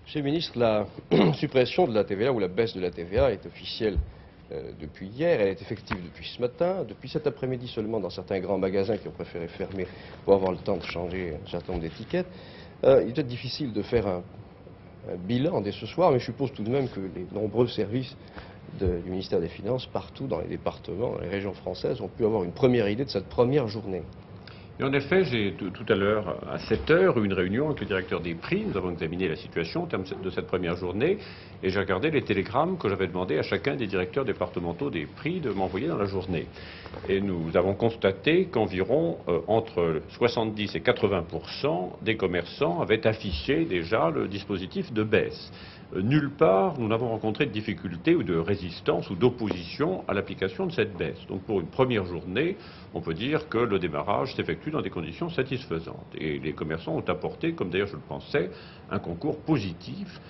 Monsieur le ministre, la suppression de la TVA ou la baisse de la TVA est officielle depuis hier. Elle est effective depuis ce matin. Depuis cet après-midi seulement, dans certains grands magasins qui ont préféré fermer pour avoir le temps de changer un certain nombre d'étiquettes. Il est peut-être difficile de faire un bilan dès ce soir, mais je suppose tout de même que les nombreux services du ministère des Finances, partout dans les départements, dans les régions françaises, ont pu avoir une première idée de cette première journée. Et en effet, j'ai tout à l'heure, à 7 heures, eu une réunion avec le directeur des prix. Nous avons examiné la situation en termes de cette première journée et j'ai regardé les télégrammes que j'avais demandé à chacun des directeurs départementaux des prix de m'envoyer dans la journée. Et nous avons constaté qu'environ entre 70 et 80% des commerçants avaient affiché déjà le dispositif de baisse. Nulle part, nous n'avons rencontré de difficultés ou de résistance ou d'opposition à l'application de cette baisse. Donc pour une première journée, on peut dire que le démarrage s'effectue dans des conditions satisfaisantes. Et les commerçants ont apporté, comme d'ailleurs je le pensais, un concours positif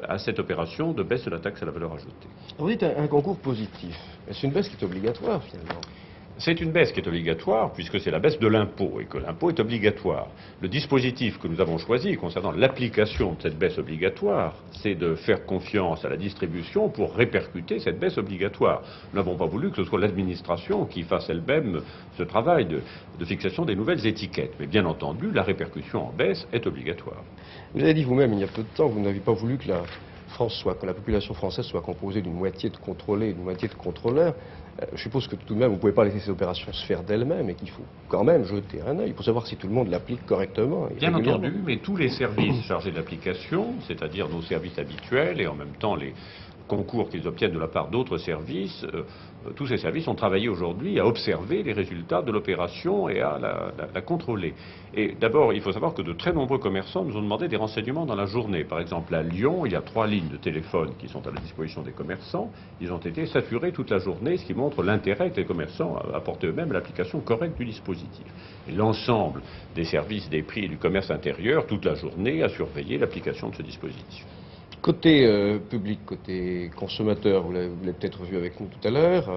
à cette opération de baisse de la taxe à la valeur ajoutée. Vous dites un concours positif. C'est une baisse qui est obligatoire finalement. C'est une baisse qui est obligatoire puisque c'est la baisse de l'impôt et que l'impôt est obligatoire. Le dispositif que nous avons choisi concernant l'application de cette baisse obligatoire, c'est de faire confiance à la distribution pour répercuter cette baisse obligatoire. Nous n'avons pas voulu que ce soit l'administration qui fasse elle-même ce travail de fixation des nouvelles étiquettes. Mais bien entendu, la répercussion en baisse est obligatoire. Vous avez dit vous-même il y a peu de temps, vous n'avez pas voulu que que la population française soit composée d'une moitié de contrôlés et d'une moitié de contrôleurs. Je suppose que tout de même, vous ne pouvez pas laisser ces opérations se faire d'elles-mêmes et qu'il faut quand même jeter un œil pour savoir si tout le monde l'applique correctement. Bien entendu, mais tous les services chargés de l'application, c'est-à-dire nos services habituels et en même temps les concours qu'ils obtiennent de la part d'autres services, tous ces services ont travaillé aujourd'hui à observer les résultats de l'opération et à la contrôler. Et d'abord, il faut savoir que de très nombreux commerçants nous ont demandé des renseignements dans la journée. Par exemple, à Lyon, il y a 3 lignes de téléphone qui sont à la disposition des commerçants. Ils ont été saturés toute la journée, ce qui montre l'intérêt que les commerçants apportent eux-mêmes à l'application correcte du dispositif. Et l'ensemble des services des prix et du commerce intérieur, toute la journée, a surveillé l'application de ce dispositif. Côté public, côté consommateur, vous l'avez peut-être vu avec nous tout à l'heure,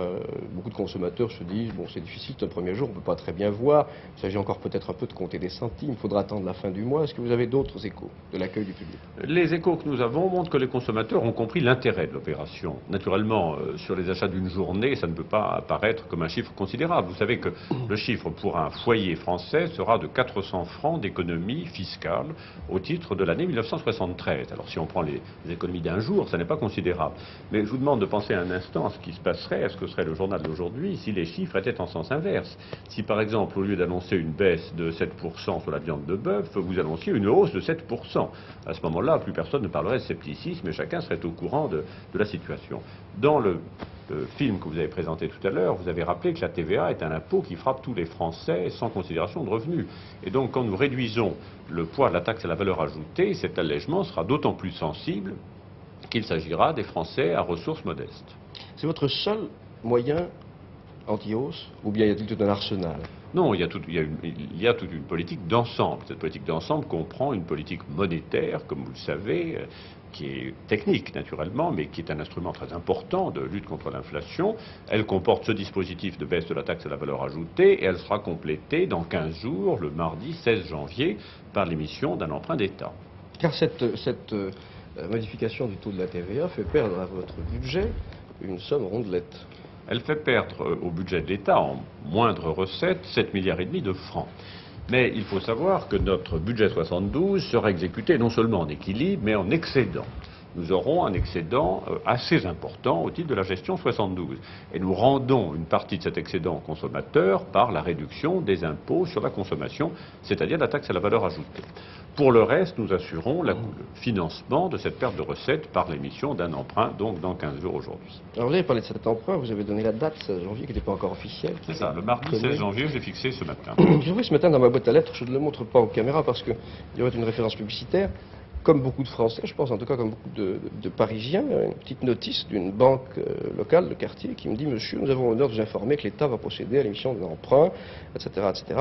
beaucoup de consommateurs se disent, bon c'est difficile, c'est un premier jour, on ne peut pas très bien voir, il s'agit encore peut-être un peu de compter des centimes, il faudra attendre la fin du mois. Est-ce que vous avez d'autres échos de l'accueil du public? Les échos que nous avons montrent que les consommateurs ont compris l'intérêt de l'opération. Naturellement, sur les achats d'une journée, ça ne peut pas apparaître comme un chiffre considérable. Vous savez que le chiffre pour un foyer français sera de 400 francs d'économie fiscale au titre de l'année 1973. Alors si on prend les économies d'un jour, ça n'est pas considérable. Mais je vous demande de penser un instant à ce qui se passerait, à ce que serait le journal d'aujourd'hui, si les chiffres étaient en sens inverse. Si par exemple, au lieu d'annoncer une baisse de 7% sur la viande de bœuf, vous annonciez une hausse de 7%. À ce moment-là, plus personne ne parlerait de scepticisme et chacun serait au courant de la situation. Dans le film que vous avez présenté tout à l'heure, vous avez rappelé que la TVA est un impôt qui frappe tous les Français sans considération de revenus. Et donc, quand nous réduisons le poids de la taxe à la valeur ajoutée, cet allègement sera d'autant plus sensible qu'il s'agira des Français à ressources modestes. C'est votre seul moyen anti-hausse ou bien y a-t-il tout un arsenal? Non, il y a toute une politique d'ensemble. Cette politique d'ensemble comprend une politique monétaire, comme vous le savez, qui est technique naturellement, mais qui est un instrument très important de lutte contre l'inflation. Elle comporte ce dispositif de baisse de la taxe à la valeur ajoutée et elle sera complétée dans 15 jours, le mardi 16 janvier, par l'émission d'un emprunt d'État. Car cette modification du taux de la TVA fait perdre à votre budget une somme rondelette. Elle fait perdre au budget de l'État, en moindre recette, 7,5 milliards de francs. Mais il faut savoir que notre budget 72 sera exécuté non seulement en équilibre, mais en excédent. Nous aurons un excédent assez important au titre de la gestion 72. Et nous rendons une partie de cet excédent aux consommateurs par la réduction des impôts sur la consommation, c'est-à-dire la taxe à la valeur ajoutée. Pour le reste, nous assurons le financement de cette perte de recettes par l'émission d'un emprunt, donc dans 15 jours aujourd'hui. Alors vous avez parlé de cet emprunt, vous avez donné la date 16 janvier qui n'était pas encore officielle. C'est ça, le mardi 16 janvier, j'ai fixé ce matin. J'ai vu ce matin dans ma boîte à lettres, je ne le montre pas aux caméras parce qu'il y aurait une référence publicitaire. Comme beaucoup de Français, je pense en tout cas comme beaucoup de Parisiens, une petite notice d'une banque locale de quartier qui me dit « Monsieur, nous avons l'honneur de vous informer que l'État va procéder à l'émission d'un emprunt, etc. etc. »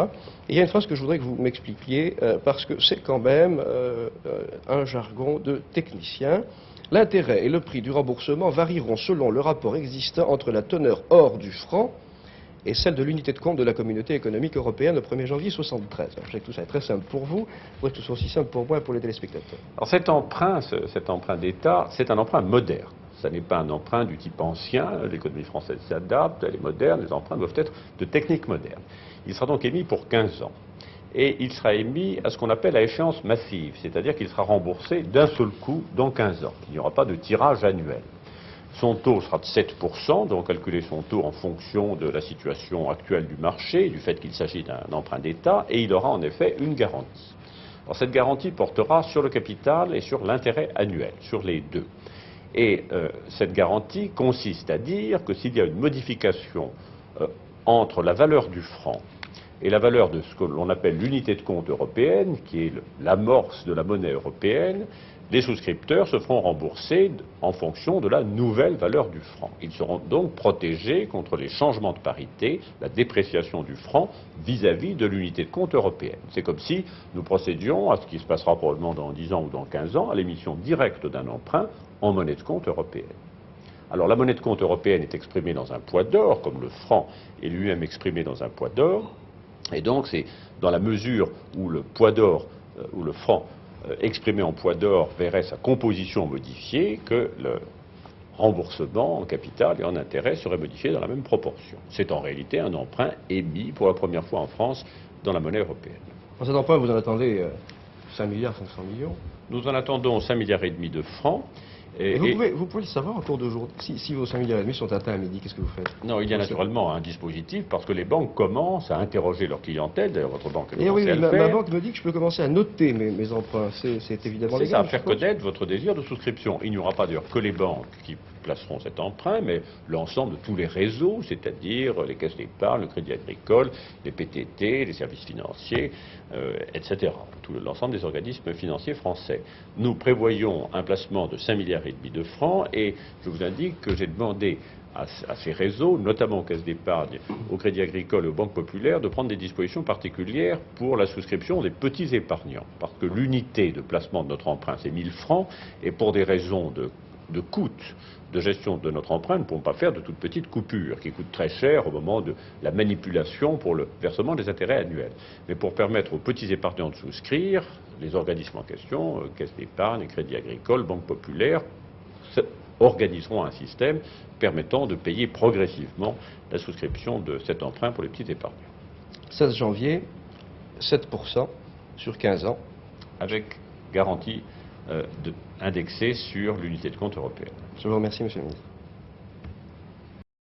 Et il y a une phrase que je voudrais que vous m'expliquiez parce que c'est quand même un jargon de technicien. L'intérêt et le prix du remboursement varieront selon le rapport existant entre la teneur hors du franc et celle de l'unité de compte de la Communauté économique européenne le 1er janvier 1973. Je sais que tout ça est très simple pour vous, pour que ce soit aussi simple pour moi et pour les téléspectateurs. Alors cet emprunt d'État, c'est un emprunt moderne. Ce n'est pas un emprunt du type ancien, l'économie française s'adapte, elle est moderne, les emprunts doivent être de technique moderne. Il sera donc émis pour 15 ans. Et il sera émis à ce qu'on appelle à échéance massive, c'est-à-dire qu'il sera remboursé d'un seul coup dans 15 ans. Il n'y aura pas de tirage annuel. Son taux sera de 7%, donc calculer son taux en fonction de la situation actuelle du marché, du fait qu'il s'agit d'un emprunt d'État, et il aura en effet une garantie. Alors cette garantie portera sur le capital et sur l'intérêt annuel, sur les deux. Et cette garantie consiste à dire que s'il y a une modification entre la valeur du franc et la valeur de ce que l'on appelle l'unité de compte européenne, qui est l'amorce de la monnaie européenne, les souscripteurs se feront rembourser en fonction de la nouvelle valeur du franc. Ils seront donc protégés contre les changements de parité, la dépréciation du franc vis-à-vis de l'unité de compte européenne. C'est comme si nous procédions à ce qui se passera probablement dans 10 ans ou dans 15 ans, à l'émission directe d'un emprunt en monnaie de compte européenne. Alors la monnaie de compte européenne est exprimée dans un poids d'or, comme le franc est lui-même exprimé dans un poids d'or. Et donc c'est dans la mesure où le poids d'or, où le franc exprimé en poids d'or verrait sa composition modifiée que le remboursement en capital et en intérêt serait modifié dans la même proportion. C'est en réalité un emprunt émis pour la première fois en France dans la monnaie européenne. Pour cet emprunt, vous en attendez 5 milliards 500 millions. Nous en attendons 5,5 milliards de francs. Et vous pouvez le savoir en cours de jour. Si vos 5,5 milliards sont atteints à midi, qu'est-ce que vous faites? Non, il y a naturellement un dispositif parce que les banques commencent à interroger leur clientèle. D'ailleurs, votre banque a commencé à le faire. Ma banque me dit que je peux commencer à noter mes emprunts. C'est évidemment légal. C'est ça, faire connaître votre désir de souscription. Il n'y aura pas d'ailleurs que les banques qui placeront cet emprunt, mais l'ensemble de tous les réseaux, c'est-à-dire les caisses d'épargne, le crédit agricole, les PTT, les services financiers, etc. L'ensemble des organismes financiers français. Nous prévoyons un placement de 5,5 milliards de francs et je vous indique que j'ai demandé à ces réseaux, notamment aux caisses d'épargne, au Crédit Agricole et aux banques populaires, de prendre des dispositions particulières pour la souscription des petits épargnants. Parce que l'unité de placement de notre emprunt, c'est 1000 francs, et pour des raisons de coût de gestion de notre emprunt, nous ne pouvons pas faire de toutes petites coupures qui coûtent très cher au moment de la manipulation pour le versement des intérêts annuels. Mais pour permettre aux petits épargnants de souscrire, les organismes en question, caisses d'épargne, Crédit Agricole, banques populaires, organiseront un système permettant de payer progressivement la souscription de cet emprunt pour les petits épargnants. 16 janvier, 7% sur 15 ans. Avec garantie indexée sur l'unité de compte européenne. Je vous remercie, monsieur le ministre.